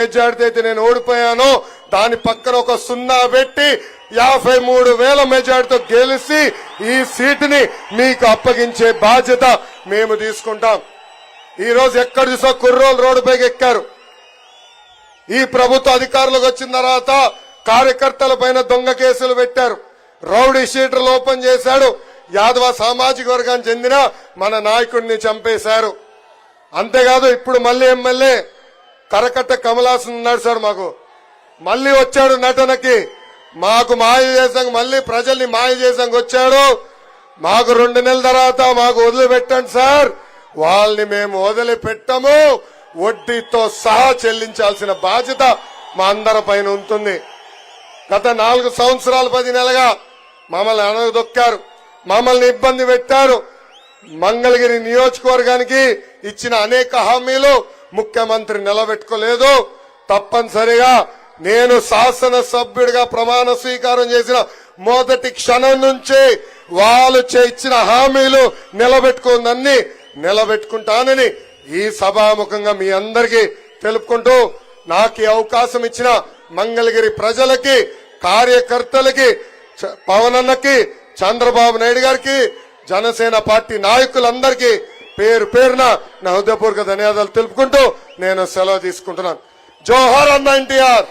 Majority నేను ఓడిపోయాను దాని పక్కన ఒక 0 పెట్టి 53,000 మెజార్టీతో గెలిచి ఈ సీటుని మీకు అప్పగించే బాధ్యత మేము తీసుకుంటాం. ఈ రోజు ఎక్కడ చూసా కుర్రోలు రోడ్డుపైకి ఎక్కారు. ఈ ప్రభుత్వ అధికారులకు వచ్చిన తర్వాత కార్యకర్తల పైన దొంగ కేసులు పెట్టారు. రౌడీ షీటర్లు ఓపెన్ చేశాడు. యాదవ సామాజిక వర్గానికి చెందిన మన నాయకుడిని చంపేశారు. అంతేకాదు ఇప్పుడు మళ్ళీ ఎమ్మెల్యే కరకట్ట కమలాసన్ ఉన్నాడు సార్. మాకు మళ్ళీ వచ్చాడు నటనకి. మాకు మాయ చేసాం, మళ్ళీ ప్రజల్ని మాయ చేసాం వచ్చాడు. మాకు 2 నెలల తర్వాత మాకు వదిలిపెట్టండి సార్. వాళ్ళని మేము వదిలిపెట్టము, వడ్డీతో సహా చెల్లించాల్సిన బాధ్యత మా అందరి పైన ఉంటుంది. గత 4 సంవత్సరాలు 10 నెలలుగా మమ్మల్ని అనగదొక్కారు, మమ్మల్ని ఇబ్బంది పెట్టారు. మంగళగిరి నియోజకవర్గానికి ఇచ్చిన అనేక హామీలు ముఖ్యమంత్రి నిలబెట్టుకోలేదు. తప్పనిసరిగా నేను శాసనసభ్యుడిగా ప్రమాణ స్వీకారం చేసిన మొదటి క్షణం నుంచి వాళ్ళు ఇచ్చిన హామీలు నిలబెట్టుకుందన్ని నిలబెట్టుకుంటానని ఈ సభాముఖంగా మీ అందరికీ తెలుపుకుంటూ నాకు ఈ అవకాశం ఇచ్చిన మంగళగిరి ప్రజలకి, కార్యకర్తలకి, పవన్ అన్నకి, చంద్రబాబు నాయుడు గారికి, జనసేన పార్టీ నాయకులందరికీ పేరు పేరున నా హృదయపూర్వక ధన్యవాదాలు తెలుపుకుంటూ నేను సెలవు తీసుకుంటున్నాను. జోహార్ అన్న ఎన్టీఆర్.